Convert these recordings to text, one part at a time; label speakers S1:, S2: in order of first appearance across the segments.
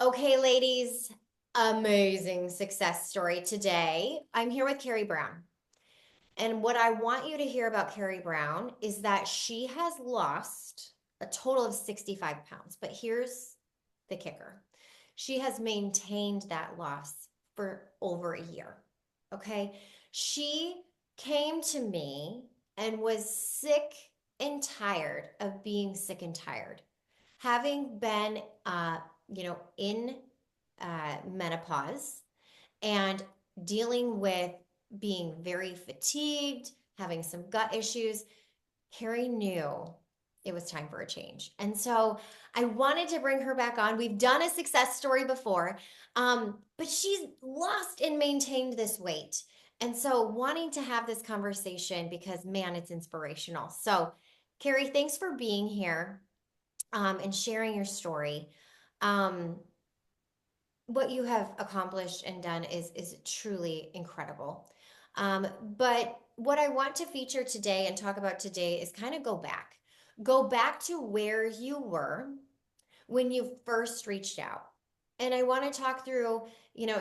S1: Okay, ladies, amazing success story today. I'm here with Kari Brown. And what I want you to hear about Kari Brown is that she has lost a total of 65 pounds. But here's the kicker: she has maintained that loss for over a year. Okay. She came to me and was sick and tired of being sick and tired. Having been, in menopause and dealing with being very fatigued, having some gut issues, Carrie knew it was time for a change. And so I wanted to bring her back on. We've done a success story before, but she's lost and maintained this weight. And so wanting to have this conversation because, man, it's inspirational. So, Carrie, thanks for being here and sharing your story. Um, what you have accomplished and done is truly incredible. But what I want to feature today and talk about today is kind of go back to where you were when you first reached out. And I want to talk through,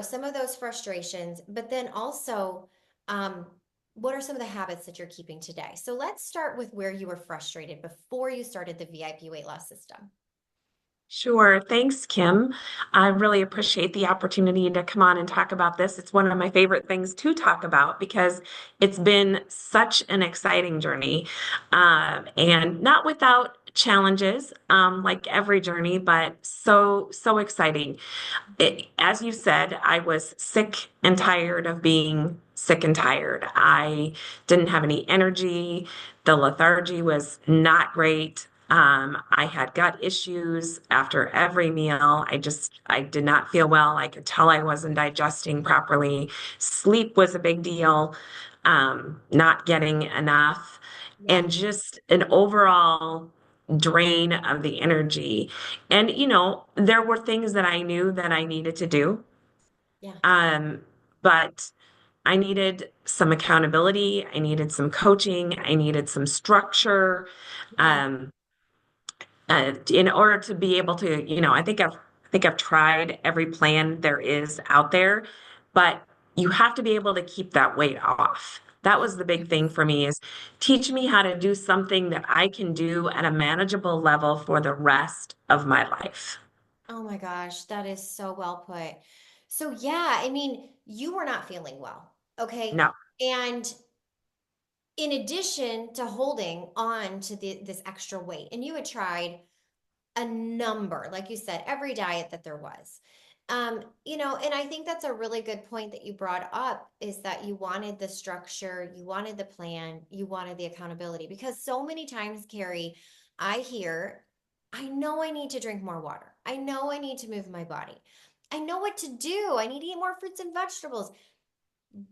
S1: some of those frustrations, but then also, um, what are some of the habits that you're keeping today? So let's start with where you were frustrated before you started the VIP weight loss system.
S2: Sure. Thanks, Kim. I really appreciate the opportunity to come on and talk about this. It's one of my favorite things to talk about because it's been such an exciting journey, and not without challenges, like every journey, but so exciting. As you said, I was sick and tired of being sick and tired. I didn't have any energy. The lethargy was not great. I had gut issues after every meal. I did not feel well. I could tell I wasn't digesting properly. Sleep was a big deal, not getting enough,
S1: Yeah,
S2: and just an overall drain of the energy. And, there were things that I knew that I needed to do.
S1: yeah,
S2: Um, but I needed some accountability. I needed some coaching. I needed some structure.
S1: yeah.
S2: Um, in order to be able to, I think I've tried every plan there is out there, but you have to be able to keep that weight off. That was the big thing for me is teach me how to do something that I can do at a manageable level for the rest of my life.
S1: Oh my gosh, that is so well put. So yeah, I mean, you were not feeling well, okay?
S2: No.
S1: And in addition to holding on to this extra weight, and you had tried a number, like you said, every diet that there was. And I think that's a really good point that you brought up is that you wanted the structure, you wanted the plan, you wanted the accountability. Because so many times, Carrie, I hear, I know I need to drink more water. I know I need to move my body. I know what to do. I need to eat more fruits and vegetables.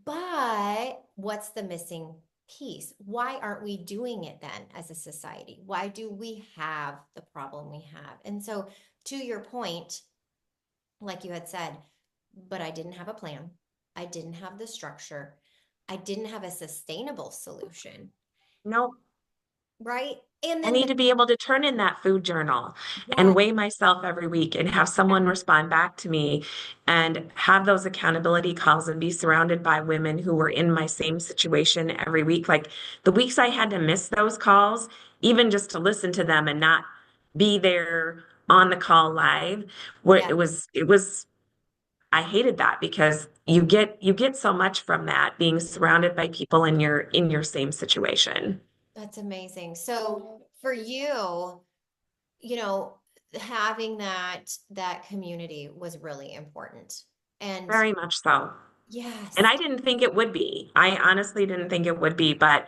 S1: But what's the missing piece? Why aren't we doing it then as a society? Why do we have the problem we have? And so, to your point, like you had said, but I didn't have a plan. I didn't have the structure. I didn't have a sustainable solution,
S2: No.
S1: right? And
S2: I
S1: then
S2: need to be able to turn in that food journal and
S1: yeah,
S2: weigh myself every week and have someone respond back to me and have those accountability calls and be surrounded by women who were in my same situation every week. Like the weeks I had to miss those calls, even just to listen to them and not be there on the call live, where
S1: yeah,
S2: it was I hated that because you get so much from that being surrounded by people in your same situation.
S1: that's amazing. So for you, you know, having that community was really important. And
S2: Very much so. And
S1: yes,
S2: I didn't think it would be. I honestly didn't think it would be, but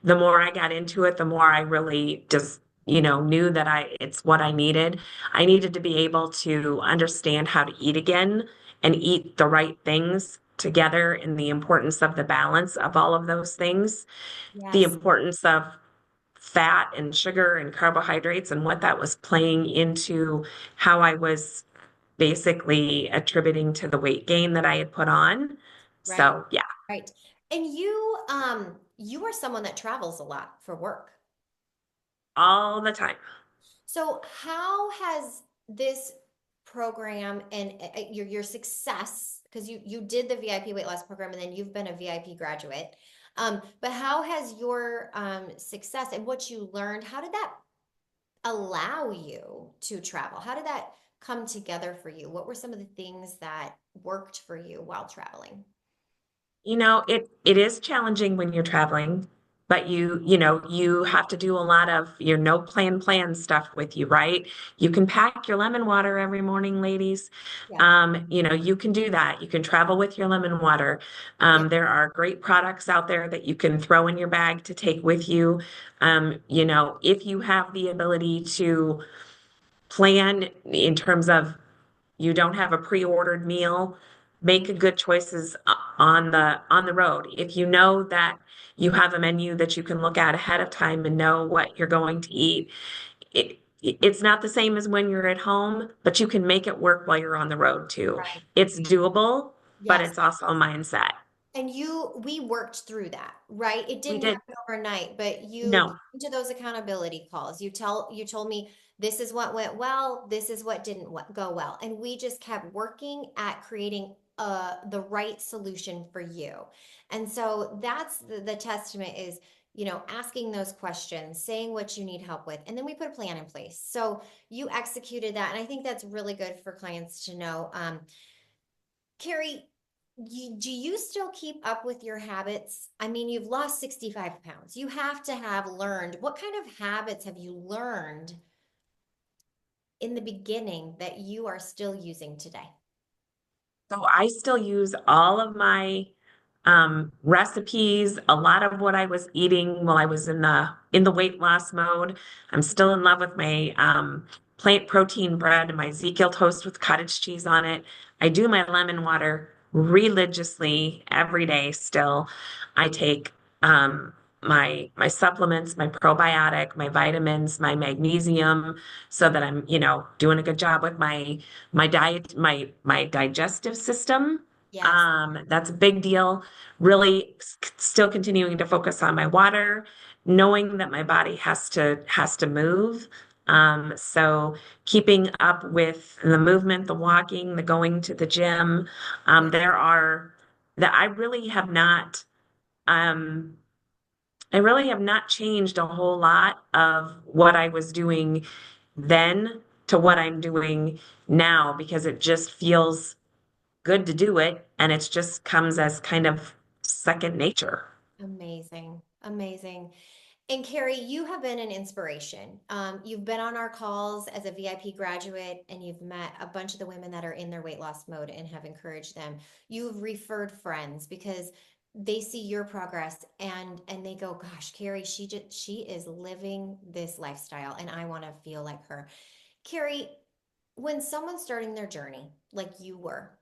S2: the more I got into it, the more I really just, knew that it's what I needed. I needed to be able to understand how to eat again and eat the right things together and the importance of the balance of all of those things, the
S1: yes,
S2: importance of fat and sugar and carbohydrates and what that was playing into how I was basically attributing to the weight gain that I had put on.
S1: right,
S2: So, yeah,
S1: right. And you are someone that travels a lot for work.
S2: all the time.
S1: So how has this program and your success, because you did the VIP weight loss program and then you've been a VIP graduate. But how has your success and what you learned, how did that allow you to travel? How did that come together for you? What were some of the things that worked for you while traveling?
S2: It is challenging when you're traveling, but you have to do a lot of your no plan stuff with you, right? You can pack your lemon water every morning, ladies.
S1: Yes.
S2: You can do that. You can travel with your lemon water.
S1: Yeah.
S2: There are great products out there that you can throw in your bag to take with you. If you have the ability to plan in terms of you don't have a pre-ordered meal, make good choices on the road. If you know that you have a menu that you can look at ahead of time and know what you're going to eat, it's not the same as when you're at home, but you can make it work while you're on the road too.
S1: Right.
S2: It's doable, but
S1: Yes.
S2: it's also a mindset.
S1: And we worked through that, right? It
S2: We
S1: didn't
S2: did.
S1: happen overnight, but you
S2: No.
S1: came to those accountability calls. You told me this is what went well, this is what didn't go well. And we just kept working at creating the right solution for you. And so that's the testament is, asking those questions, saying what you need help with, and then we put a plan in place. So you executed that, and I think that's really good for clients to know. Carrie, do you still keep up with your habits? I mean, you've lost 65 pounds. You have to have learned. What kind of habits have you learned in the beginning that you are still using today?
S2: So I still use all of my recipes, a lot of what I was eating while I was in the weight loss mode. I'm still in love with my plant protein bread and my Ezekiel toast with cottage cheese on it. I do my lemon water religiously every day still. I take my supplements, my probiotic, my vitamins, my magnesium, so that I'm, doing a good job with my diet, my digestive system.
S1: Yes.
S2: That's a big deal. Really still continuing to focus on my water, knowing that my body has to move. So keeping up with the movement, the walking, the going to the gym.
S1: Yeah.
S2: There are that um I really have not changed a whole lot of what I was doing then to what I'm doing now because it just feels good to do it and it just comes as kind of second nature.
S1: Amazing. Amazing. And Carrie, you have been an inspiration. You've been on our calls as a VIP graduate, and you've met a bunch of the women that are in their weight loss mode and have encouraged them. You've referred friends because they see your progress and they go, "Gosh, Carrie, she is living this lifestyle, and I want to feel like her." Carrie, when someone's starting their journey, like you were,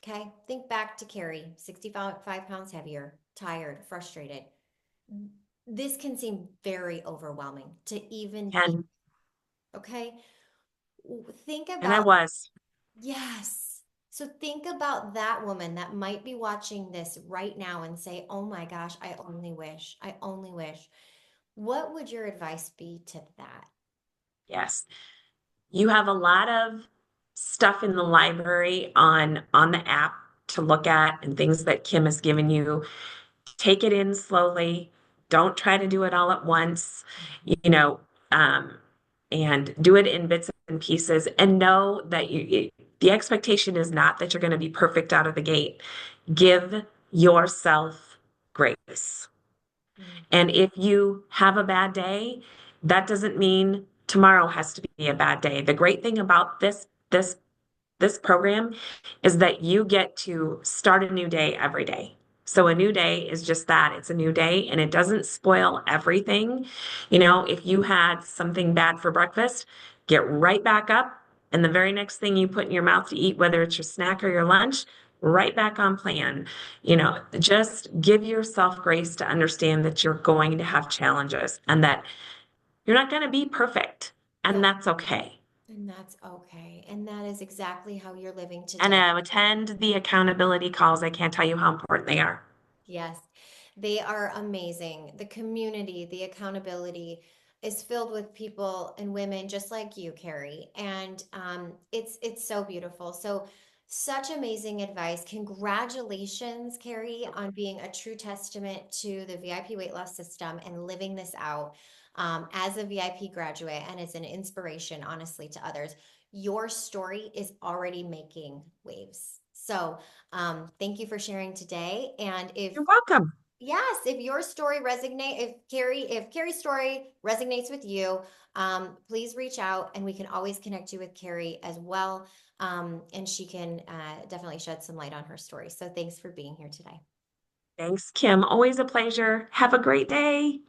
S1: okay, think back to Carrie, 65 pounds heavier, tired, frustrated. This can seem very overwhelming to even be,
S2: And
S1: okay? Think
S2: and I
S1: about,
S2: was,
S1: yes. So think about that woman that might be watching this right now and say, oh my gosh, I only wish, I only wish. What would your advice be to that?
S2: yes. You have a lot of stuff in the library on the app to look at and things that Kim has given you. Take it in slowly. Don't try to do it all at once, you know, um, and do it in bits and pieces. And know that the expectation is not that you're going to be perfect out of the gate. Give yourself grace.
S1: Mm,
S2: And if you have a bad day, that doesn't mean tomorrow has to be a bad day. The great thing about this program is that you get to start a new day every day. So a new day is just that. It's a new day and it doesn't spoil everything. If you had something bad for breakfast, get right back up and the very next thing you put in your mouth to eat, whether it's your snack or your lunch, right back on plan. Just give yourself grace to understand that you're going to have challenges and that you're not going to be perfect and
S1: yeah,
S2: that's okay.
S1: and that's okay. And that is exactly how you're living
S2: And
S1: today.
S2: attend the accountability calls. I can't tell you how important they are.
S1: Yes, they are amazing. The community, the accountability. is filled with people and women just like you, Carrie, and it's so beautiful. So such amazing advice. Congratulations, Carrie, on being a true testament to the VIP weight loss system and living this out as a VIP graduate and as an inspiration, honestly, to others. Your story is already making waves. So, thank you for sharing today. And if
S2: You're welcome.
S1: yes, if your story resonate, if Carrie's story resonates with you, please reach out and we can always connect you with Carrie as well. And she can definitely shed some light on her story. So thanks for being here today.
S2: Thanks, Kim. Always a pleasure. Have a great day.